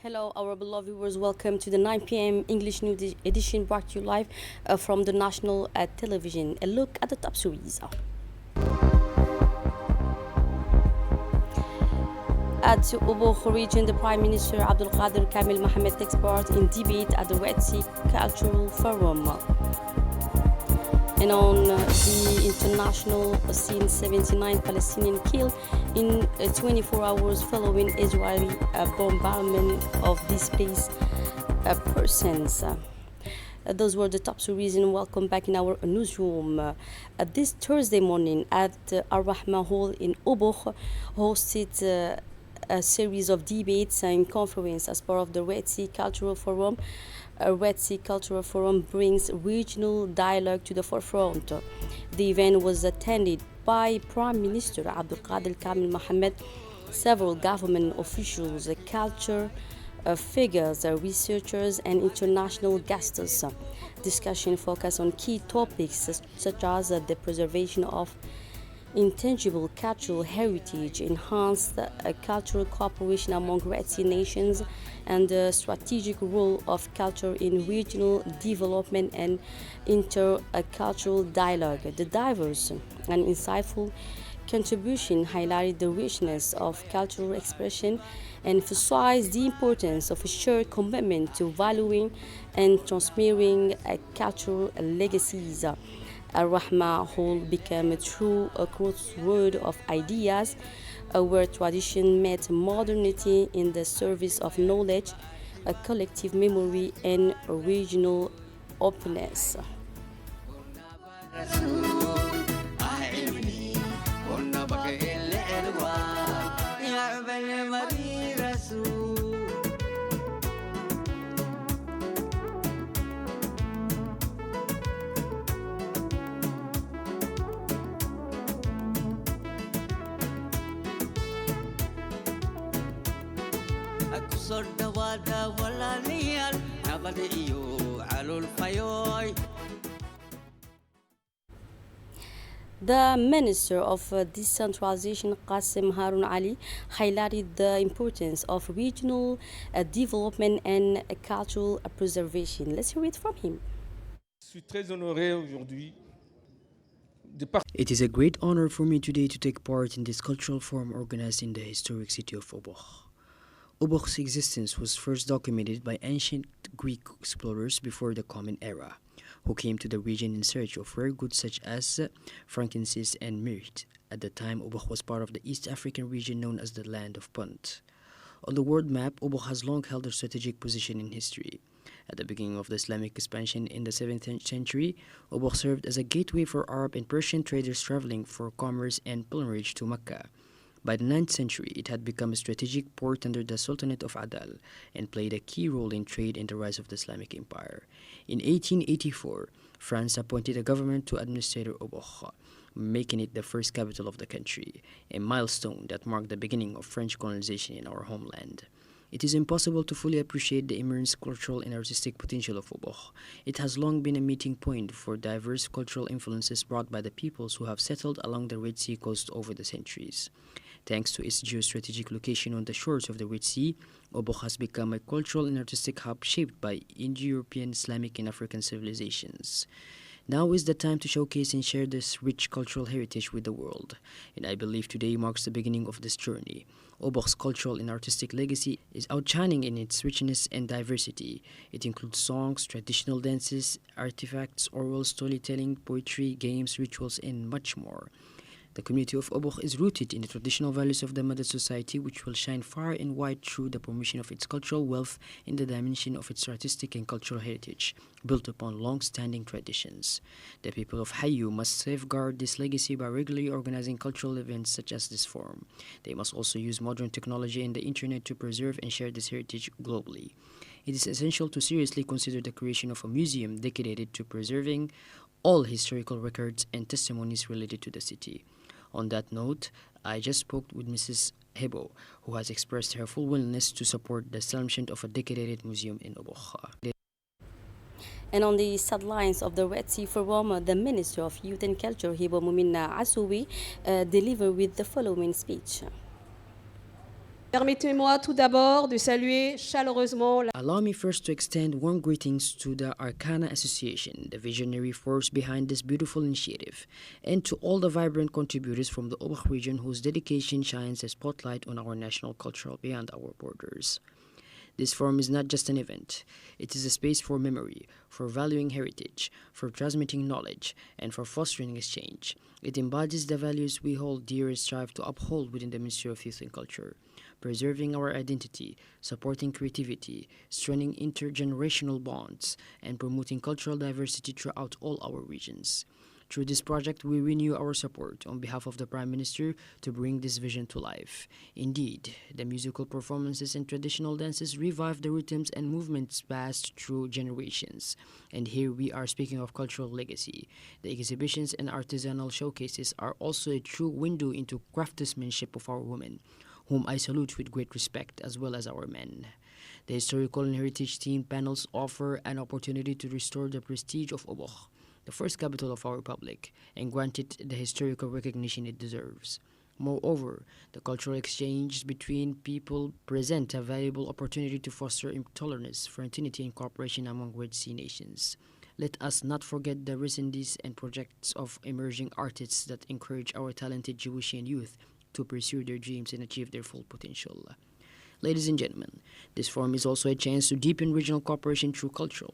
Hello, our beloved viewers. Welcome to the 9 p.m. English News edition brought to you live from the national television. A look at the top stories. At Oboh region, the Prime Minister Abdul Qadir Kamil Mohammed takes part in debate at the Red Sea Cultural Forum. And on the international scene, 79 Palestinians killed in 24 hours following Israeli bombardment of displaced persons. Those were the top stories, and welcome back in our newsroom. This Thursday morning at Al-Rahma Hall in Oboh hosted a series of debates and conferences as part of the Red Sea Cultural Forum. A Red Sea Cultural Forum brings regional dialogue to the forefront. The event was attended by Prime Minister Abdul Qadir Kamil Mohammed, several government officials, culture figures, researchers, and international guests. Discussion focused on key topics such as the preservation of intangible cultural heritage, enhanced cultural cooperation among Red Sea nations, and the strategic role of culture in regional development and intercultural dialogue. The diverse and insightful contribution highlighted the richness of cultural expression and emphasized the importance of a shared commitment to valuing and transmitting cultural legacies. Al-Rahma Hall became a true crossroad of ideas where tradition met modernity in the service of knowledge, a collective memory, and regional openness. The Minister of Decentralization, Qasim Harun Ali, highlighted the importance of regional development and cultural preservation. Let's hear it from him. It is a great honor for me today to take part in this cultural forum organized in the historic city of Oboh. Oboh's existence was first documented by ancient Greek explorers before the Common Era, who came to the region in search of rare goods such as frankincense and myrrh. At the time, Oboh was part of the East African region known as the Land of Punt. On the world map, Oboh has long held a strategic position in history. At the beginning of the Islamic expansion in the 7th century, Oboh served as a gateway for Arab and Persian traders traveling for commerce and pilgrimage to Mecca. By the 9th century, it had become a strategic port under the Sultanate of Adal and played a key role in trade and the rise of the Islamic Empire. In 1884, France appointed a government to administer Oboh, making it the first capital of the country, a milestone that marked the beginning of French colonization in our homeland. It is impossible to fully appreciate the immense cultural and artistic potential of Oboh. It has long been a meeting point for diverse cultural influences brought by the peoples who have settled along the Red Sea coast over the centuries. Thanks to its geostrategic location on the shores of the Red Sea, Oboh has become a cultural and artistic hub shaped by Indo-European, Islamic, and African civilizations. Now is the time to showcase and share this rich cultural heritage with the world, and I believe today marks the beginning of this journey. Oboh's cultural and artistic legacy is outshining in its richness and diversity. It includes songs, traditional dances, artifacts, oral storytelling, poetry, games, rituals, and much more. The community of Oboh is rooted in the traditional values of the Mother Society, which will shine far and wide through the promotion of its cultural wealth in the dimension of its artistic and cultural heritage, built upon long-standing traditions. The people of Hayu must safeguard this legacy by regularly organizing cultural events such as this forum. They must also use modern technology and the internet to preserve and share this heritage globally. It is essential to seriously consider the creation of a museum dedicated to preserving all historical records and testimonies related to the city. On that note, I just spoke with Mrs. Hebo, who has expressed her full willingness to support the establishment of a dedicated museum in Oboh. And on the sidelines of the Red Sea Forum, the Minister of Youth and Culture, Hebo Mumina Asoui, delivered with the following speech. Permettez-moi tout d'abord de saluer chaleureusement Allow me first to extend warm greetings to the Arcana Association, the visionary force behind this beautiful initiative, and to all the vibrant contributors from the Obakh region whose dedication shines a spotlight on our national culture beyond our borders. This forum is not just an event. It is a space for memory, for valuing heritage, for transmitting knowledge, and for fostering exchange. It embodies the values we hold dear and strive to uphold within the Ministry of Youth and Culture, preserving our identity, supporting creativity, strengthening intergenerational bonds, and promoting cultural diversity throughout all our regions. Through this project, we renew our support on behalf of the Prime Minister to bring this vision to life. Indeed, the musical performances and traditional dances revive the rhythms and movements passed through generations. And here we are speaking of cultural legacy. The exhibitions and artisanal showcases are also a true window into craftsmanship of our women, whom I salute with great respect, as well as our men. The historical and heritage themed panels offer an opportunity to restore the prestige of Obakh, the first capital of our republic, and grant it the historical recognition it deserves. Moreover, the cultural exchange between people present a valuable opportunity to foster tolerance, fraternity, and cooperation among Red Sea nations. Let us not forget the recencies and projects of emerging artists that encourage our talented Jewishian youth to pursue their dreams and achieve their full potential. Ladies and gentlemen, this forum is also a chance to deepen regional cooperation through culture.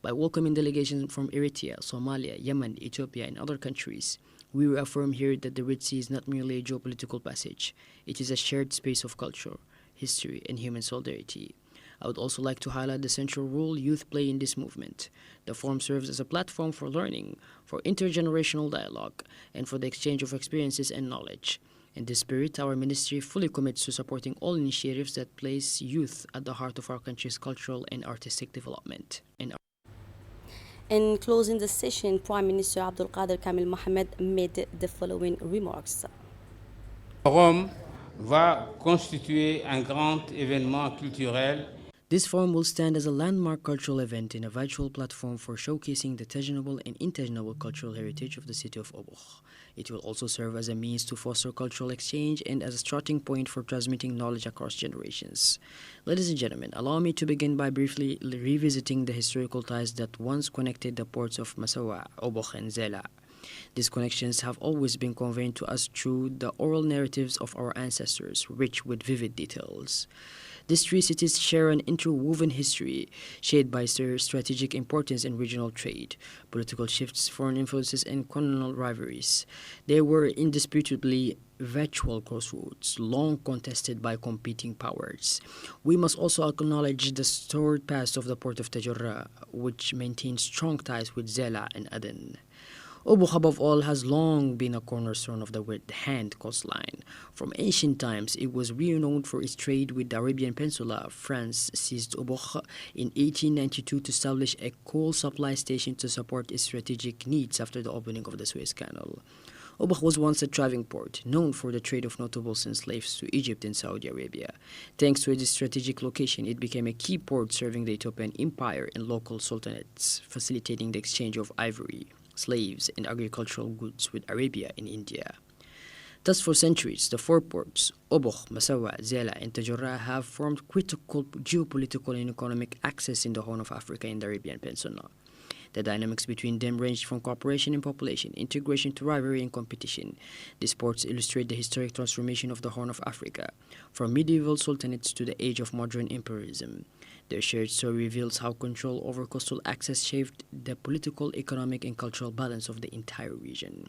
By welcoming delegations from Eritrea, Somalia, Yemen, Ethiopia, and other countries, we reaffirm here that the Red Sea is not merely a geopolitical passage. It is a shared space of culture, history, and human solidarity. I would also like to highlight the central role youth play in this movement. The forum serves as a platform for learning, for intergenerational dialogue, and for the exchange of experiences and knowledge. In this spirit, our ministry fully commits to supporting all initiatives that place youth at the heart of our country's cultural and artistic development. In closing the session, Prime Minister Abdul Qadir Kamil Mohammed made the following remarks. Le forum va constituer un grand événement culturel. This forum will stand as a landmark cultural event and a virtual platform for showcasing the tangible and intangible cultural heritage of the city of Obakh. It will also serve as a means to foster cultural exchange and as a starting point for transmitting knowledge across generations. Ladies and gentlemen, allow me to begin by briefly revisiting the historical ties that once connected the ports of Massawa, Obakh, and Zela. These connections have always been conveyed to us through the oral narratives of our ancestors, rich with vivid details. These three cities share an interwoven history, shaped by their strategic importance in regional trade, political shifts, foreign influences, and colonial rivalries. They were indisputably virtual crossroads, long contested by competing powers. We must also acknowledge the storied past of the port of Tajura, which maintains strong ties with Zela and Aden. Obakh, above all, has long been a cornerstone of the Red Hand coastline. From ancient times, it was renowned for its trade with the Arabian Peninsula. France seized Obakh in 1892 to establish a coal supply station to support its strategic needs after the opening of the Suez Canal. Obakh was once a thriving port, known for the trade of notables and slaves to Egypt and Saudi Arabia. Thanks to its strategic location, it became a key port serving the Ethiopian Empire and local sultanates, facilitating the exchange of ivory, slaves, and agricultural goods with Arabia and India. Thus, for centuries, the four ports, Obakh, Massawa, Zela, and Tajura, have formed critical geopolitical and economic axes in the Horn of Africa and the Arabian Peninsula. The dynamics between them ranged from cooperation and population, integration to rivalry and competition. These ports illustrate the historic transformation of the Horn of Africa, from medieval sultanates to the age of modern imperialism. Their shared story reveals how control over coastal access shaped the political, economic, and cultural balance of the entire region.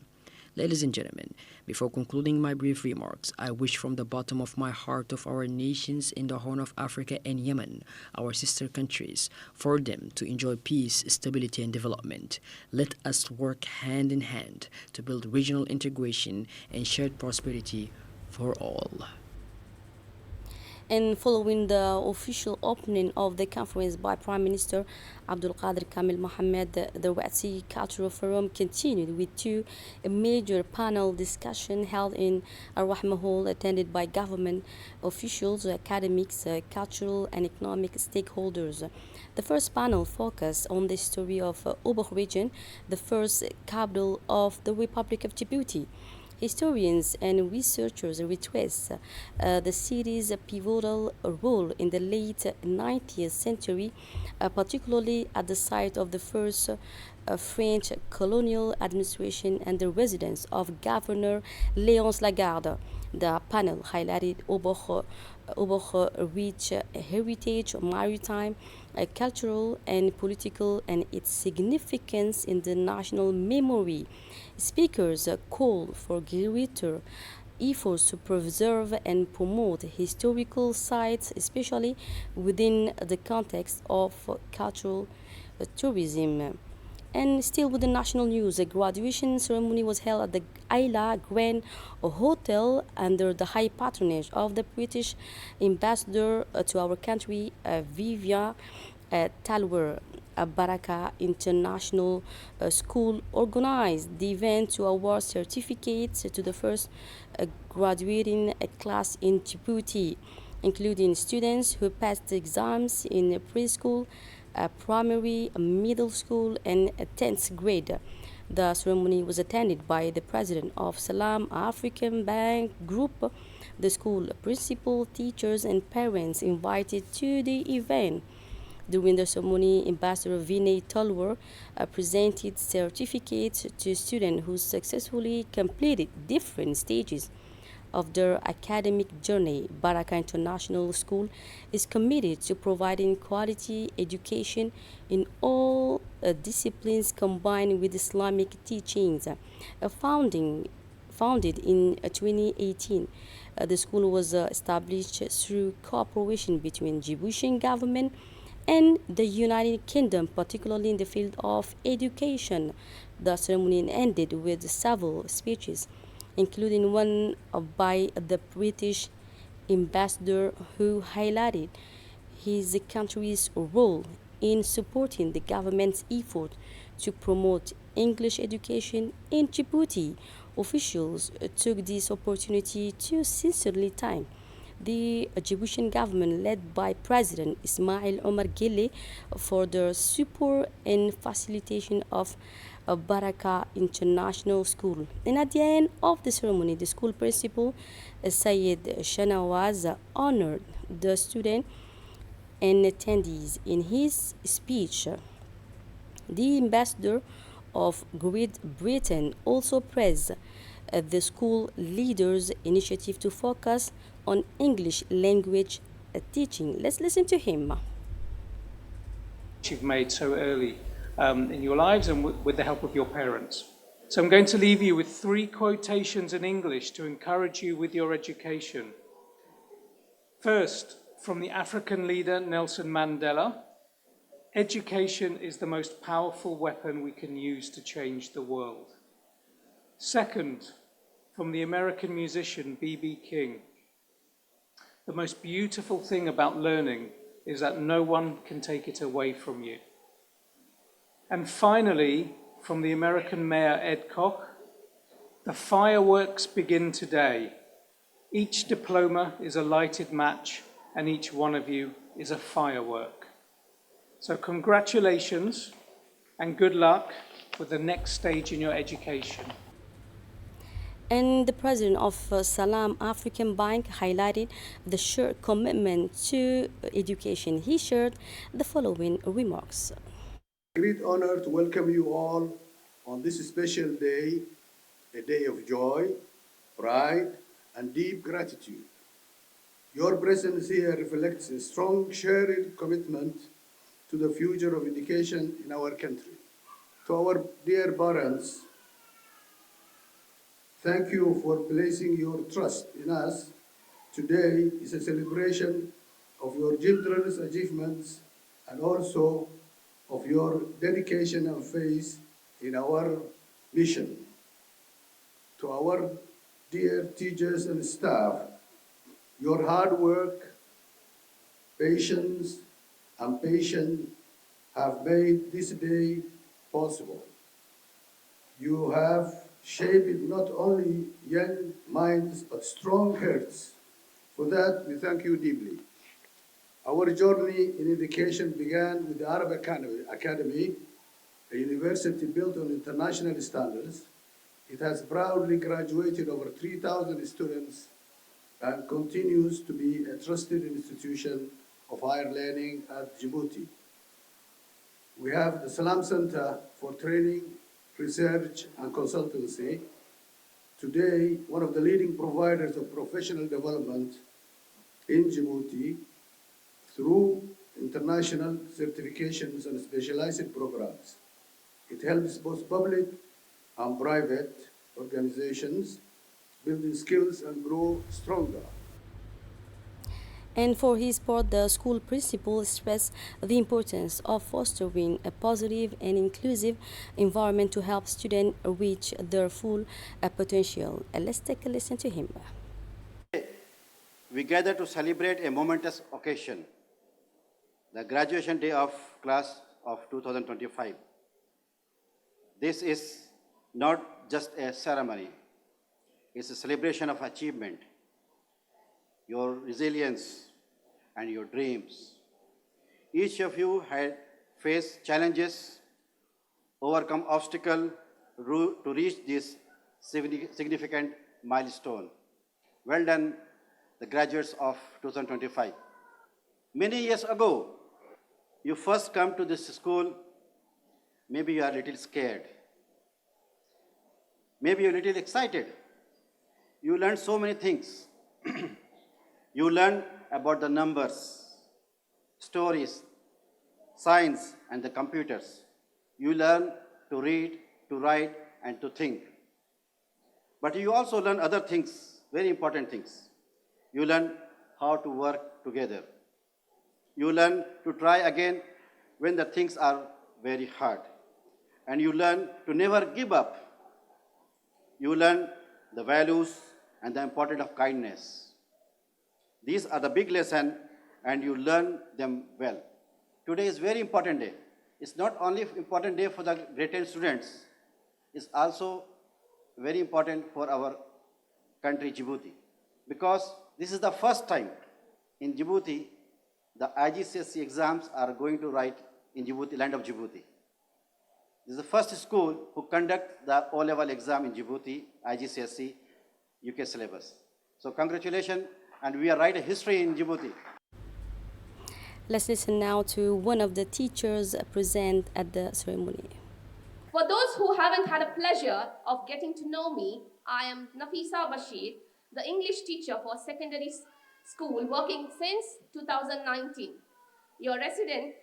Ladies and gentlemen, before concluding my brief remarks, I wish from the bottom of my heart of our nations in the Horn of Africa and Yemen, our sister countries, for them to enjoy peace, stability, and development. Let us work hand in hand to build regional integration and shared prosperity for all. And following the official opening of the conference by Prime Minister Abdul Qadir Kamil Mohammed, the Red Sea Cultural Forum continued with two major panel discussions held in Ar-Rahma Hall, attended by government officials, academics, cultural and economic stakeholders. The first panel focused on the story of Obakh region, the first capital of the Republic of Djibouti. Historians and researchers retrace the city's pivotal role in the late 19th century, particularly at the site of the first French colonial administration and the residence of Governor Léonce Lagarde. The panel highlighted Oboch's rich heritage, maritime, cultural, and political, and its significance in the national memory. Speakers called for greater efforts to preserve and promote historical sites, especially within the context of cultural tourism. And still with the national news, a graduation ceremony was held at the Ayla Grand Hotel under the high patronage of the British ambassador to our country, Vivian Talwer. Barakah International School organized the event to award certificates to the first graduating class in Djibouti, including students who passed exams in preschool, primary, middle school, and 10th grade. The ceremony was attended by the president of Salam African Bank Group, the school principal, teachers, and parents invited to the event. During the ceremony, Ambassador Vinay Talwar presented certificates to students who successfully completed different stages of their academic journey. Barakah International School is committed to providing quality education in all disciplines combined with Islamic teachings. Founded in 2018, the school was established through cooperation between Djiboutian government and the United Kingdom, particularly in the field of education. The ceremony ended with several speeches, including one by the British ambassador who highlighted his country's role in supporting the government's effort to promote English education in Djibouti. Officials took this opportunity to sincerely thank the Djiboutian government led by President Ismail Omar Guelleh for their support and facilitation of Barakah International School. And at the end of the ceremony, the school principal, Sayed Shanawaz, honored the student and attendees. In his speech, the ambassador of Great Britain also praised the school leaders' initiative to focus on English language teaching. Let's listen to him. You've made so early in your lives and with the help of your parents. So I'm going to leave you with 3 quotations in English to encourage you with your education. First, from the African leader Nelson Mandela, education is the most powerful weapon we can use to change the world. Second, from the American musician B.B. King, the most beautiful thing about learning is that no one can take it away from you. And finally, from the American mayor Ed Koch, the fireworks begin today. Each diploma is a lighted match, and each one of you is a firework. So congratulations and good luck with the next stage in your education. And the president of Salam African Bank highlighted the shared commitment to education. He shared the following remarks. Great honor to welcome you all on this special day, a day of joy, pride, and deep gratitude. Your presence here reflects a strong shared commitment to the future of education in our country. To our dear parents, thank you for placing your trust in us. Today is a celebration of your children's achievements and also of your dedication and faith in our mission. To our dear teachers and staff, your hard work, patience, and patience have made this day possible. You have shaped not only young minds, but strong hearts. For that, we thank you deeply. Our journey in education began with the Arab Academy, a university built on international standards. It has proudly graduated over 3,000 students and continues to be a trusted institution of higher learning at Djibouti. We have the Salam Center for Training, Research and Consultancy, today one of the leading providers of professional development in Djibouti through international certifications and specialized programs. It helps both public and private organizations build skills and grow stronger. And for his part, the school principal stressed the importance of fostering a positive and inclusive environment to help students reach their full potential. Let's take a listen to him. We gather to celebrate a momentous occasion, the graduation day of class of 2025. This is not just a ceremony, it's a celebration of achievement, your resilience, and your dreams. Each of you had faced challenges, overcome obstacles to reach this significant milestone. Well done, the graduates of 2025. Many years ago, you first come to this school, maybe you are a little scared. Maybe you're a little excited. You learn so many things. You learn about the numbers, stories, science, and the computers. You learn to read, to write, and to think. But you also learn other things, very important things. You learn how to work together. You learn to try again when the things are very hard. And you learn to never give up. You learn the values and the importance of kindness. These are the big lessons, and you learn them well. Today is a very important day. It's not only an important day for the grade 10 students, it's also very important for our country, Djibouti, because this is the first time in Djibouti the IGCSE exams are going to write in Djibouti, land of Djibouti. This is the first school who conduct the O-level exam in Djibouti, IGCSE, UK syllabus. So congratulations, and we are writing history in Djibouti. Let's listen now to one of the teachers present at the ceremony. For those who haven't had a pleasure of getting to know me, I am Nafisa Bashir, the English teacher for secondary school working since 2019. Your resident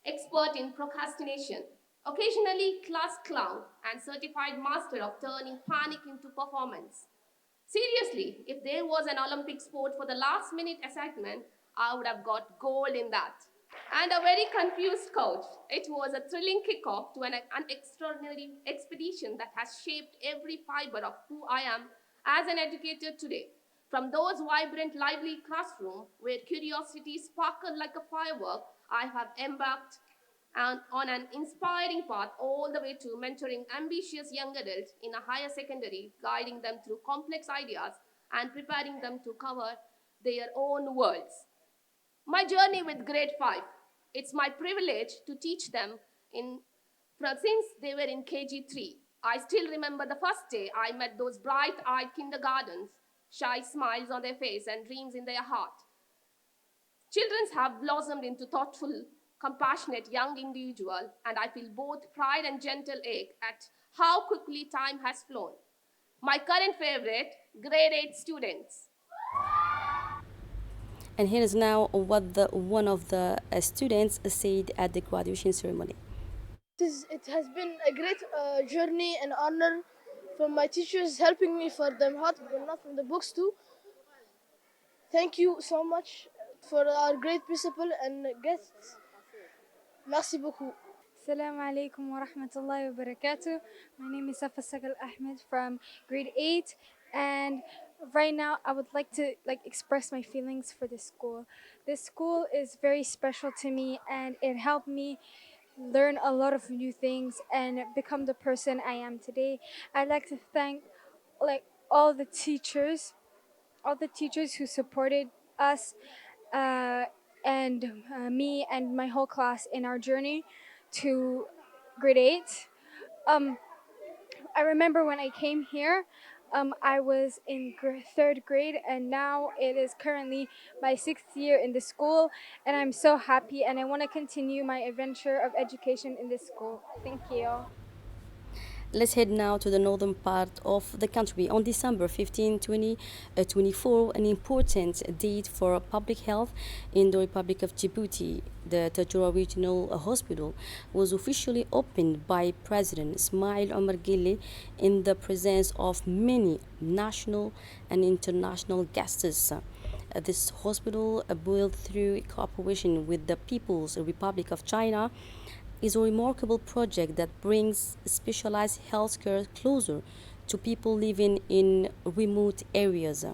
expert in procrastination, occasionally class clown and certified master of turning panic into performance. Seriously, if there was an Olympic sport for the last minute assignment, I would have got gold in that. And a very confused coach. It was a thrilling kickoff to an extraordinary expedition that has shaped every fiber of who I am as an educator today. From those vibrant, lively classrooms where curiosity sparkled like a firework, I have embarked on an inspiring path all the way to mentoring ambitious young adults in a higher secondary, guiding them through complex ideas and preparing them to cover their own worlds. My journey with grade 5, it's my privilege to teach them since they were in KG3. I still remember the first day I met those bright-eyed kindergartens, shy smiles on their face and dreams in their heart. Children have blossomed into thoughtful, compassionate young individuals, and I feel both pride and gentle ache at how quickly time has flown. My current favorite, grade 8 students. And here is now what one of the students said at the graduation ceremony. It has been a great journey and honor from my teachers helping me for them hard, but not from the books too. Thank you so much for our great principal and guests. Merci beaucoup. Assalamu alaikum wa rahmatullahi wa barakatuh. My name is Safa Sakal Ahmed from grade 8, and right now I would like to express my feelings for this school. This school is very special to me, and it helped me learn a lot of new things and become the person I am today. I'd like to thank all the teachers who supported us and me and my whole class in our journey to grade 8. I remember when I came here, I was in third grade, and now it is currently my 6th year in the school, and I'm so happy, and I want to continue my adventure of education in this school. Thank you. Let's head now to the northern part of the country. On December 15, 2024, an important date for public health in the Republic of Djibouti. The Tajura Regional Hospital was officially opened by President Ismail Omar Guelleh in the presence of many national and international guests. This hospital, built through cooperation with the People's Republic of China, is a remarkable project that brings specialized healthcare closer to people living in remote areas.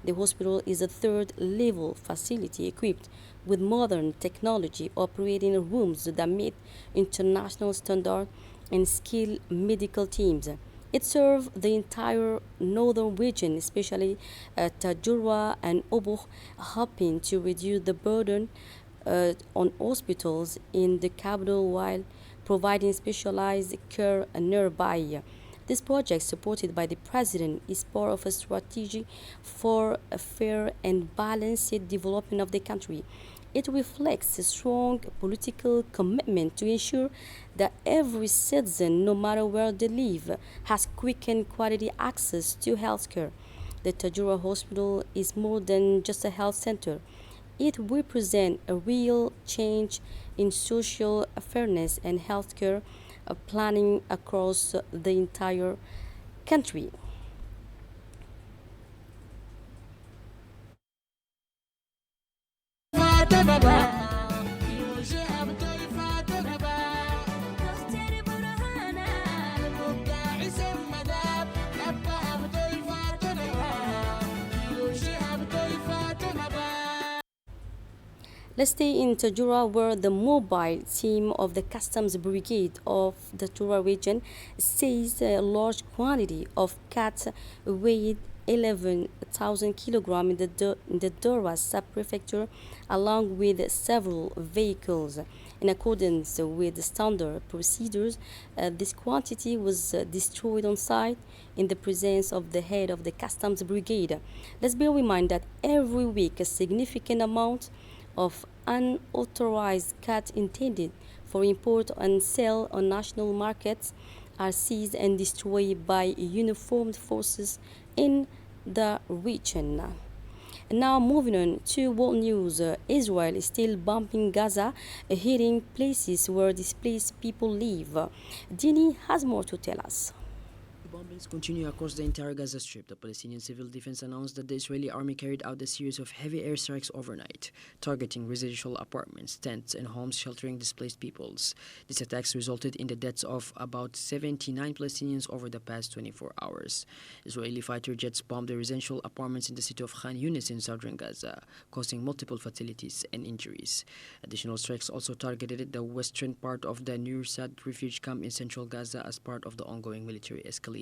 The hospital is a third level facility equipped with modern technology, operating rooms that meet international standards and skilled medical teams. It serves the entire northern region, especially Tajura and Obuch, helping to reduce the burden on hospitals in the capital while providing specialized care nearby. This project, supported by the President, is part of a strategy for a fair and balanced development of the country. It reflects a strong political commitment to ensure that every citizen, no matter where they live, has quick and quality access to healthcare. The Tajura Hospital is more than just a health center. It represents a real change in social fairness and healthcare planning across the entire country. Let's stay in Tajura, where the mobile team of the Customs Brigade of the Tajura region seized a large quantity of cats weighed 11,000 kilograms in the Dora sub-prefecture, along with several vehicles. In accordance with standard procedures, this quantity was destroyed on site in the presence of the head of the Customs Brigade. Let's be reminded that every week a significant amount of unauthorized cats intended for import and sale on national markets are seized and destroyed by uniformed forces in the region. Now moving on to world news, Israel is still bombing Gaza, hitting places where displaced people live. Dini has more to tell us. Bombings continue across the entire Gaza Strip. The Palestinian Civil Defense announced that the Israeli army carried out a series of heavy airstrikes overnight, targeting residential apartments, tents, and homes sheltering displaced peoples. These attacks resulted in the deaths of about 79 Palestinians over the past 24 hours. Israeli fighter jets bombed the residential apartments in the city of Khan Yunis in southern Gaza, causing multiple fatalities and injuries. Additional strikes also targeted the western part of the Nur Sad refugee camp in central Gaza as part of the ongoing military escalation.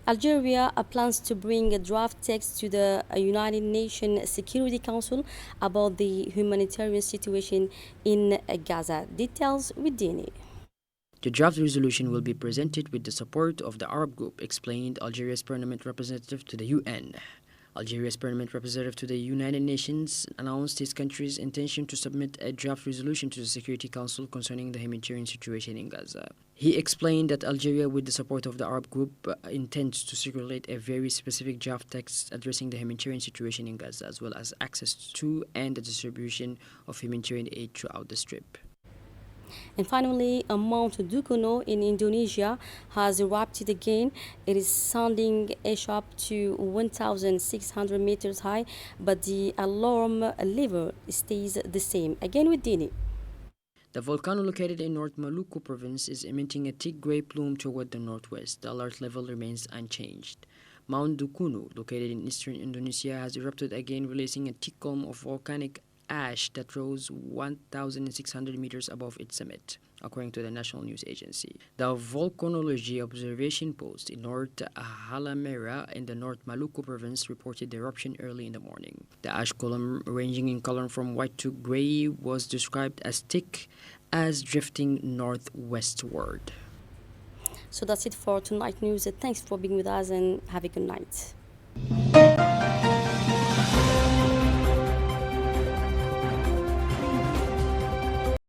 Algeria plans to bring a draft text to the United Nations Security Council about the humanitarian situation in Gaza. Details with Dini. The draft resolution will be presented with the support of the Arab group, explained Algeria's permanent representative to the UN. Algeria's permanent representative to the United Nations announced his country's intention to submit a draft resolution to the Security Council concerning the humanitarian situation in Gaza. He explained that Algeria, with the support of the Arab group, intends to circulate a very specific draft text addressing the humanitarian situation in Gaza, as well as access to and the distribution of humanitarian aid throughout the Strip. And finally, Mount Dukono in Indonesia has erupted again. It is sounding up to 1,600 meters high, but the alarm level stays the same. Again with Dini. The volcano located in North Maluku province is emitting a thick gray plume toward the northwest. The alert level remains unchanged. Mount Dukono, located in eastern Indonesia, has erupted again, releasing a thick column of volcanic ash that rose 1,600 meters above its summit, according to the National News Agency. The Volcanology Observation Post in North Halmahera in the North Maluku province reported the eruption early in the morning. The ash column, ranging in color from white to gray, was described as thick as drifting northwestward. So that's it for tonight news. Thanks for being with us and have a good night.